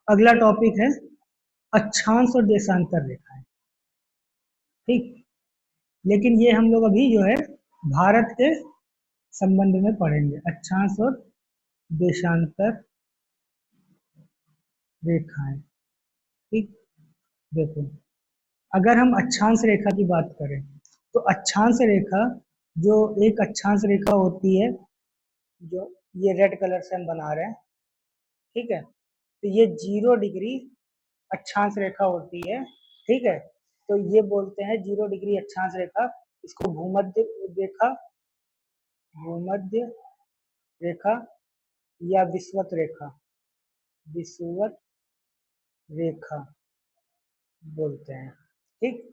अगला टॉपिक है अक्षांश और देशांतर रेखाएं। ठीक, लेकिन ये हम लोग अभी जो है भारत के संबंध में पढ़ेंगे, अक्षांश और देशांतर रेखाएं। ठीक, देखो, अगर हम अक्षांश रेखा की बात करें तो अक्षांश रेखा, जो एक अक्षांश रेखा होती है, जो ये रेड कलर से हम बना रहे हैं, ठीक है, तो ये 0 डिग्री अक्षांश रेखा होती है। ठीक है, तो ये बोलते हैं 0 डिग्री अक्षांश रेखा, इसको भूमध्य रेखा, भूमध्य रेखा या विषुवत रेखा, विषुवत रेखा बोलते हैं। ठीक,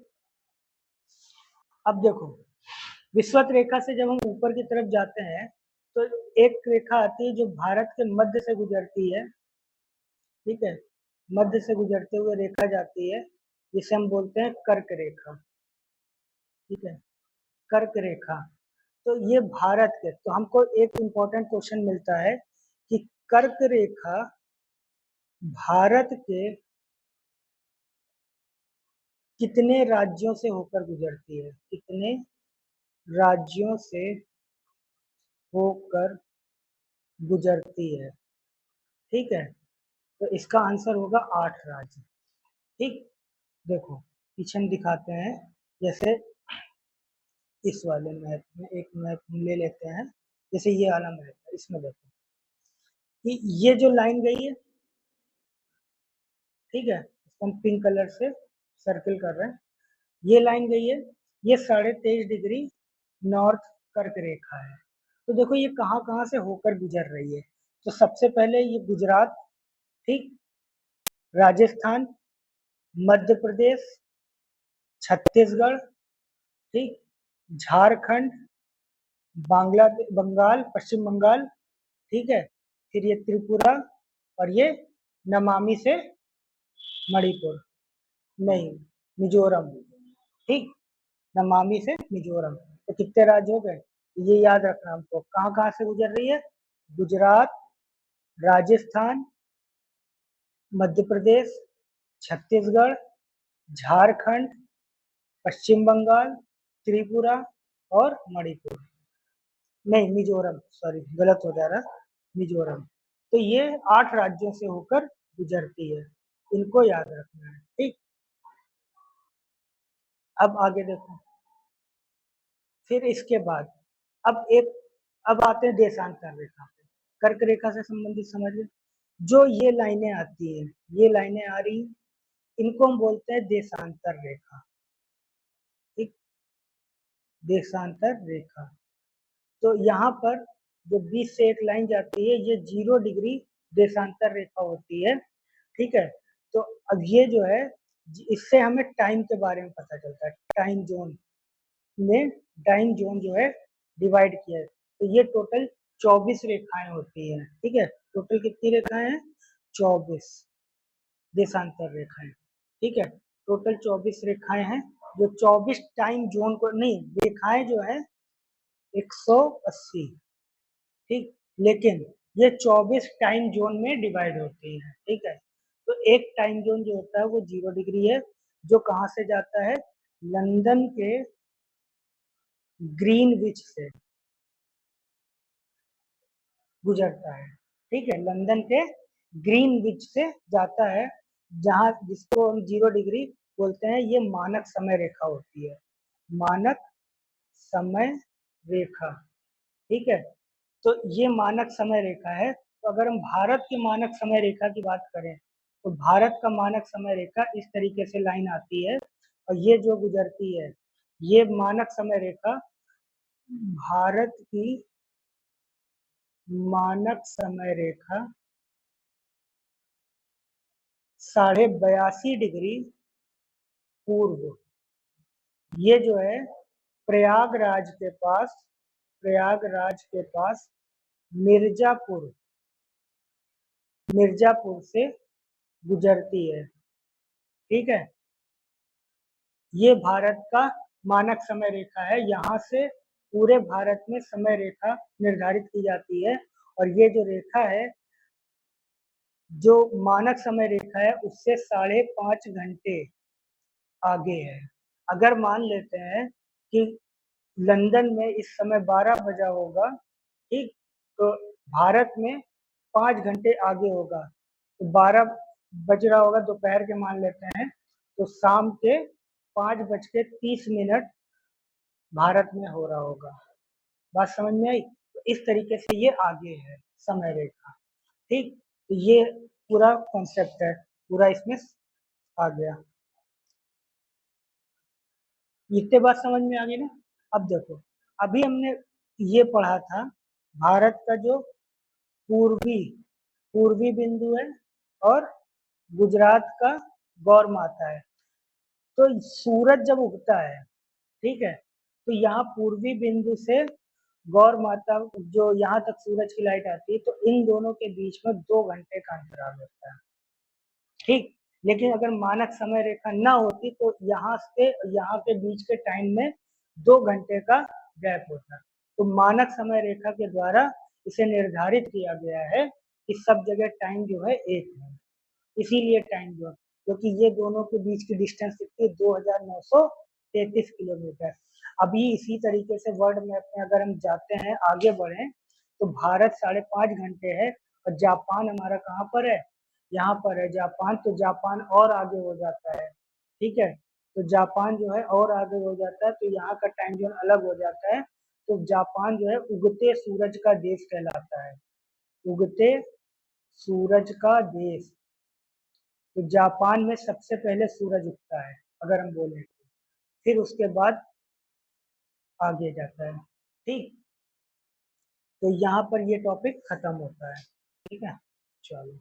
अब देखो, विषुवत रेखा से जब हम ऊपर की तरफ जाते हैं तो एक रेखा आती है जो भारत के मध्य से गुजरती है। ठीक है, मध्य से गुजरते हुए रेखा जाती है, जिसे हम बोलते हैं कर्क रेखा। ठीक है, कर्क रेखा, तो ये भारत के, तो हमको एक इम्पोर्टेंट क्वेश्चन मिलता है कि कर्क रेखा भारत के कितने राज्यों से होकर गुजरती है, कितने राज्यों से होकर गुजरती है। ठीक है, तो इसका आंसर होगा 8 राज्य। ठीक, देखो पीछे हम दिखाते हैं, जैसे इस वाले मैप में एक मैप ले लेते हैं, जैसे ये वाला मैप है, इसमें देखो कि ये जो लाइन गई है, ठीक है, इसको हम पिंक कलर से सर्किल कर रहे हैं, ये लाइन गई है, ये 23.5 डिग्री नॉर्थ कर्क रेखा है। तो देखो ये कहाँ कहाँ से होकर गुजर रही है। तो सबसे पहले ये गुजरात, ठीक, राजस्थान, मध्य प्रदेश, छत्तीसगढ़, ठीक, झारखंड, बांग्लादेश, बंगाल, पश्चिम बंगाल, ठीक है, फिर ये त्रिपुरा, और ये नमामि से मणिपुर, नहीं, मिजोरम। ठीक, नमामि से मिजोरम। तो कितने राज्य हो गए, ये याद रखना हमको, कहाँ कहाँ से गुजर रही है। गुजरात, राजस्थान, मध्य प्रदेश, छत्तीसगढ़, झारखंड, पश्चिम बंगाल, त्रिपुरा और मणिपुर, नहीं मिजोरम, सॉरी गलत हो जा रहा, मिजोरम। तो ये 8 राज्यों से होकर गुजरती है, इनको याद रखना है। ठीक, अब आगे देखो, फिर इसके बाद अब आते हैं देशांतर रेखा पे। कर्क रेखा से संबंधित समझिए, जो ये लाइनें आती हैं, ये लाइनें आ रही, इनको हम बोलते हैं देशांतर रेखा। ठीक, देशांतर रेखा, तो यहाँ पर जो बीच से एक लाइन जाती है, ये 0 डिग्री देशांतर रेखा होती है। ठीक है, तो अब ये जो है, इससे हमें टाइम के बारे में पता चलता है, टाइम जोन में, टाइम जोन जो है डिवाइड किया है। तो ये टोटल 24 रेखाएं होती हैं। ठीक है, टोटल कितनी रेखाएं हैं, 24 देशांतर रेखाएं। ठीक है, टोटल 24 रेखाएं हैं, जो 24 टाइम जोन को, नहीं, रेखाएं जो है 180। ठीक, लेकिन ये 24 टाइम जोन में डिवाइड होती है। ठीक है, तो एक टाइम जोन जो होता है वो 0 डिग्री है, जो कहाँ से जाता है, लंदन के ग्रीनविच से गुजरता है। ठीक है, लंदन के ग्रीनविच से जाता है, जहां, जिसको हम 0 डिग्री बोलते हैं, ये मानक समय रेखा होती है, मानक समय रेखा। ठीक है, तो ये मानक समय रेखा है। तो अगर हम भारत की मानक समय रेखा की बात करें, तो भारत का मानक समय रेखा इस तरीके से लाइन आती है, और ये जो गुजरती है, ये मानक समय रेखा भारत की मानक समय रेखा 82.5 डिग्री पूर्व, ये जो है प्रयागराज के पास, प्रयागराज के पास मिर्जापुर, मिर्जापुर से गुजरती है। ठीक है, ये भारत का मानक समय रेखा है, यहाँ से पूरे भारत में समय रेखा निर्धारित की जाती है। और ये जो रेखा है जो मानक समय रेखा है उससे 5.5 घंटे आगे है। अगर मान लेते हैं कि लंदन में इस समय 12 बजा होगा, ठीक, तो भारत में 5 घंटे आगे होगा, तो 12 बज रहा होगा दोपहर के मान लेते हैं, तो शाम के 5:30 भारत में हो रहा होगा। बात समझ में आई? तो इस तरीके से ये आगे है समय रेखा, ठीक। तो ये पूरा कॉन्सेप्ट है, पूरा इसमें आ गया। इतने बात समझ में आ गई ना? अब देखो, अभी हमने ये पढ़ा था, भारत का जो पूर्वी पूर्वी बिंदु है और गुजरात का गौर माता है। तो सूरज जब उगता है, ठीक है, तो यहाँ पूर्वी बिंदु से गौर माता, जो यहाँ तक सूरज की लाइट आती है, तो इन दोनों के बीच में 2 घंटे का अंतराल होता है, ठीक। लेकिन अगर मानक समय रेखा ना होती तो यहाँ से यहाँ के बीच के टाइम में 2 घंटे का गैप होता। तो मानक समय रेखा के द्वारा इसे निर्धारित किया गया है कि सब जगह टाइम जो है एक है, इसीलिए टाइम जोन, क्योंकि ये दोनों के बीच की डिस्टेंस कितनी, 2933 किलोमीटर। अभी इसी तरीके से वर्ल्ड मैप में अगर हम जाते हैं, आगे बढ़े, तो भारत 5.5 घंटे है, और जापान हमारा कहाँ पर है, यहाँ पर है जापान। तो जापान और आगे हो जाता है, ठीक है। तो जापान जो है और आगे हो जाता है, तो यहाँ का टाइम जोन अलग हो जाता है। तो जापान जो है उगते सूरज का देश कहलाता है, उगते सूरज का देश। तो जापान में सबसे पहले सूरज उगता है अगर हम बोले, फिर उसके बाद आगे जाता है, ठीक। तो यहाँ पर ये टॉपिक खत्म होता है, ठीक है। चलो।